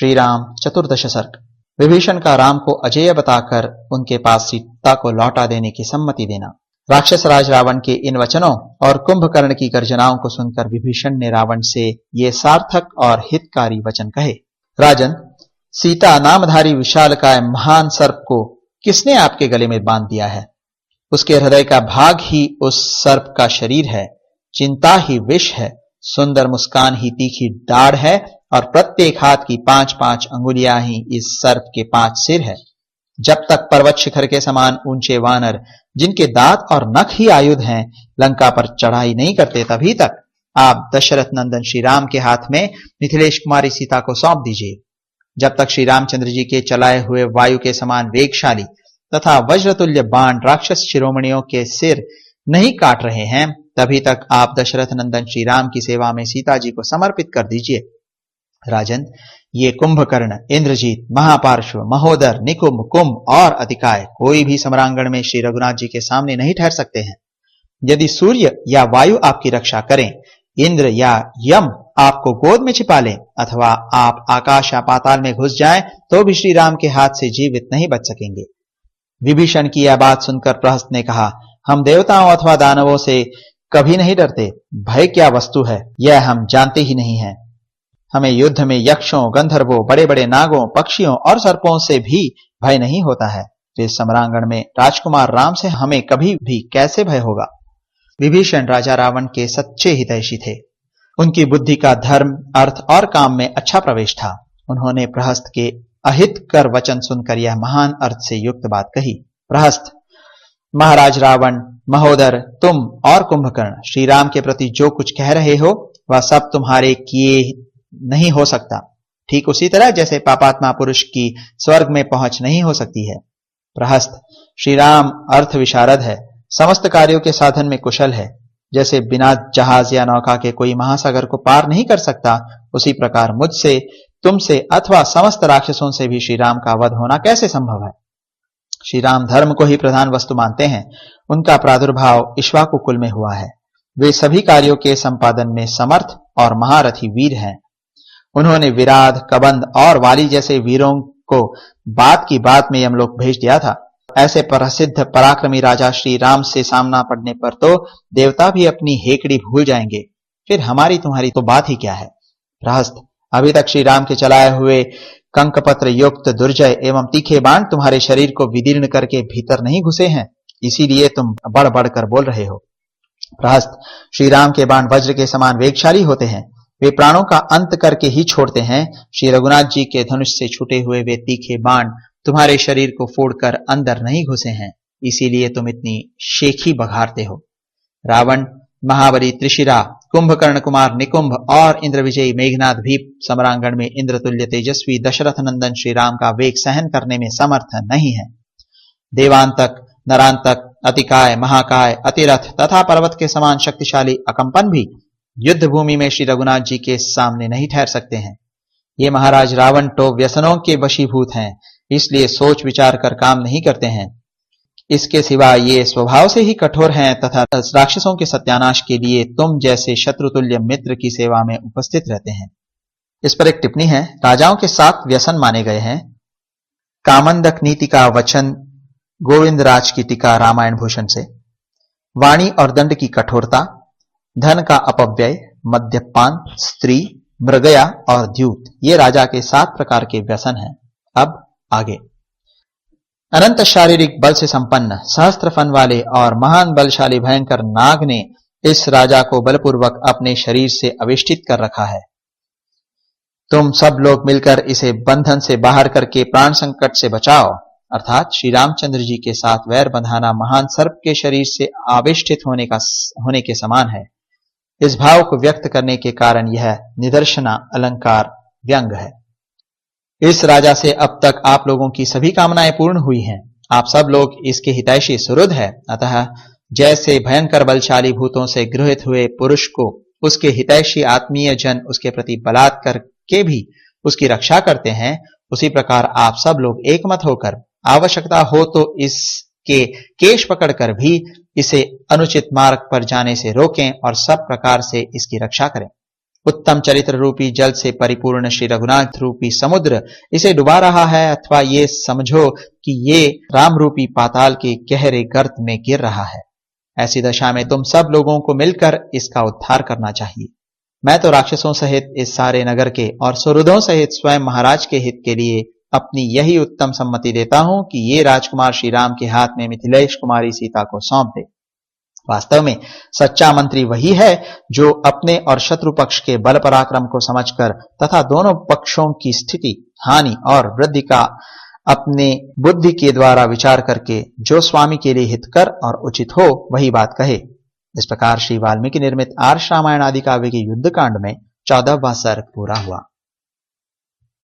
श्री राम चतुर्दश सर्ग। विभीषण का राम को अजेय बताकर उनके पास सीता को लौटा देने की सम्मति देना। राक्षस राज रावण के इन वचनों और कुंभकर्ण की गर्जनाओं को सुनकर विभीषण ने रावण से ये सार्थक और हितकारी वचन कहे। राजन, सीता नामधारी विशालकाय महान सर्प को किसने आपके गले में बांध दिया है? उसके हृदय का भाग ही उस सर्प का शरीर है, चिंता ही विष है, सुंदर मुस्कान ही तीखी दाढ़ है और प्रत्येक हाथ की 5-5 अंगुलियां ही इस सर्प के 5 सिर है। जब तक पर्वत शिखर के समान ऊंचे वानर, जिनके दांत और नख ही आयुध हैं, लंका पर चढ़ाई नहीं करते, तभी तक आप दशरथ नंदन श्री राम के हाथ में मिथिलेश कुमारी सीता को सौंप दीजिए। जब तक श्री रामचंद्र जी के चलाए हुए वायु के समान वेगशाली तथा वज्रतुल्य बाण राक्षस शिरोमणियों के सिर नहीं काट रहे हैं, तभी तक आप दशरथ नंदन श्री राम की सेवा में सीता जी को समर्पित कर दीजिए। राजन, ये कुंभकर्ण, इंद्रजीत, महापार्श्व, महोदर, निकुंभ, कुंभ और अतिकाय कोई भी सम्रांगण में श्री रघुनाथ जी के सामने नहीं ठहर सकते हैं। यदि सूर्य या वायु आपकी रक्षा करें, इंद्र या यम आपको गोद में छिपा लें, अथवा आप आकाश या पाताल में घुस जाएं, तो भी श्री राम के हाथ से जीवित नहीं बच सकेंगे। विभीषण की यह बात सुनकर प्रहस्त ने कहा, हम देवताओं अथवा दानवों से कभी नहीं डरते। भय क्या वस्तु है, यह हम जानते ही नहीं है। हमें युद्ध में यक्षों, गंधर्वों, बड़े बड़े नागों, पक्षियों और सर्पों से भी भय नहीं होता है। इस सम्रांगण में राजकुमार राम से हमें कभी भी कैसे भय होगा? विभीषण राजा रावण के सच्चे हितैषी थे। उनकी बुद्धि का धर्म, अर्थ और काम में अच्छा प्रवेश था। उन्होंने प्रहस्त के अहितकर वचन सुनकर यह महान अर्थ से युक्त बात कही। प्रहस्त, महाराज रावण, महोदर, तुम और कुंभकर्ण श्री राम के प्रति जो कुछ कह रहे हो, वह सब तुम्हारे किए नहीं हो सकता। ठीक उसी तरह जैसे पापात्मा पुरुष की स्वर्ग में पहुंच नहीं हो सकती है। प्रहस्त, श्री राम अर्थ विशारद है, समस्त कार्यों के साधन में कुशल है। जैसे बिना जहाज या नौका के कोई महासागर को पार नहीं कर सकता, उसी प्रकार मुझसे, तुमसे अथवा समस्त राक्षसों से भी श्री राम का वध होना कैसे संभव है? श्री राम धर्म को ही प्रधान वस्तु मानते हैं। उनका प्रादुर्भाव इक्ष्वाकु कुल में हुआ है। वे सभी कार्यों के संपादन में समर्थ और महारथी वीर हैं। उन्होंने विराध, कबंध और वाली जैसे वीरों को बात की बात में यमलोक भेज दिया था। ऐसे प्रसिद्ध पराक्रमी राजा श्री राम से सामना पड़ने पर तो देवता भी अपनी हेकड़ी भूल जाएंगे, फिर हमारी तुम्हारी तो बात ही क्या है? प्रहस्त, अभी तक श्री राम के चलाए हुए कंकपत्र युक्त दुर्जय एवं तीखे बाण तुम्हारे शरीर को विदीर्ण करके भीतर नहीं घुसे हैं, इसीलिए तुम बढ़ बढ़कर बोल रहे हो। प्रहस्त, श्री राम के बाण वज्र के समान वेगशाली होते हैं। वे प्राणों का अंत करके ही छोड़ते हैं। श्री रघुनाथ जी के धनुष से छूटे हुए वे तीखे बाण तुम्हारे शरीर को फोड़कर अंदर नहीं घुसे हैं, इसीलिए तुम इतनी शेखी बघारते हो। रावण, महाबली त्रिशिरा, कुंभकर्ण कुमार निकुंभ और इंद्र विजयी मेघनाथ भी सम्रांगण में इंद्रतुल्य तेजस्वी दशरथ नंदन श्री राम का वेग सहन करने में समर्थ नहीं है। देवांतक, नरांतक, अतिकाय, महाकाय, अतिरथ तथा पर्वत के समान शक्तिशाली अकंपन भी युद्ध भूमि में श्री रघुनाथ जी के सामने नहीं ठहर सकते हैं। ये महाराज रावण तो व्यसनों के वशीभूत हैं, इसलिए सोच विचार कर काम नहीं करते हैं। इसके सिवा ये स्वभाव से ही कठोर हैं तथा राक्षसों के सत्यानाश के लिए तुम जैसे शत्रुतुल्य मित्र की सेवा में उपस्थित रहते हैं। इस पर एक टिप्पणी है। राजाओं के 7 व्यसन माने गए हैं। कामंदक नीति का वचन गोविंद राज की टीका रामायण भूषण से। वाणी और दंड की कठोरता, धन का अपव्यय, मद्यपान, स्त्री, मृगया और द्यूत, ये राजा के 7 प्रकार के व्यसन हैं। अब आगे। अनंत शारीरिक बल से संपन्न, सहस्त्र फन वाले और महान बलशाली भयंकर नाग ने इस राजा को बलपूर्वक अपने शरीर से अविष्टित कर रखा है। तुम सब लोग मिलकर इसे बंधन से बाहर करके प्राण संकट से बचाओ, अर्थात श्री रामचंद्र जी के साथ वैर बंधाना महान सर्प के शरीर से आविष्टित होने के समान है। इस भाव को व्यक्त करने के कारण यह निदर्शना अलंकार व्यंग है। इस राजा से अब तक आप लोगों की सभी कामनाएं पूर्ण हुई हैं। आप सब लोग इसके हितैषी सुहृद है। अतः जैसे भयंकर बलशाली भूतों से गृहित हुए पुरुष को उसके हितैषी आत्मीय जन उसके प्रति बलात्कार के भी उसकी रक्षा करते हैं, उसी प्रकार आप सब लोग एकमत होकर आवश्यकता हो तो इसके केश पकड़कर भी इसे अनुचित मार्ग पर जाने से रोकें और सब प्रकार से इसकी रक्षा करें। उत्तम चरित्र रूपी जल से परिपूर्ण श्री रघुनाथ रूपी समुद्र इसे डुबा रहा है, अथवा ये समझो कि ये राम रूपी पाताल के गहरे गर्त में गिर रहा है। ऐसी दशा में तुम सब लोगों को मिलकर इसका उद्धार करना चाहिए। मैं तो राक्षसों सहित इस सारे नगर के और सुहृदों सहित स्वयं महाराज के हित के लिए अपनी यही उत्तम सम्मति देता हूं कि ये राजकुमार श्री राम के हाथ में मिथिलेश कुमारी सीता को सौंप दे। वास्तव में सच्चा मंत्री वही है जो अपने और शत्रु पक्ष के बल पराक्रम को समझकर तथा दोनों पक्षों की स्थिति, हानि और वृद्धि का अपने बुद्धि के द्वारा विचार करके जो स्वामी के लिए हितकर और उचित हो वही बात कहे। इस प्रकार श्री वाल्मीकि निर्मित आर्ष रामायण आदि काव्य के युद्ध कांड में 14वां सर्ग पूरा हुआ।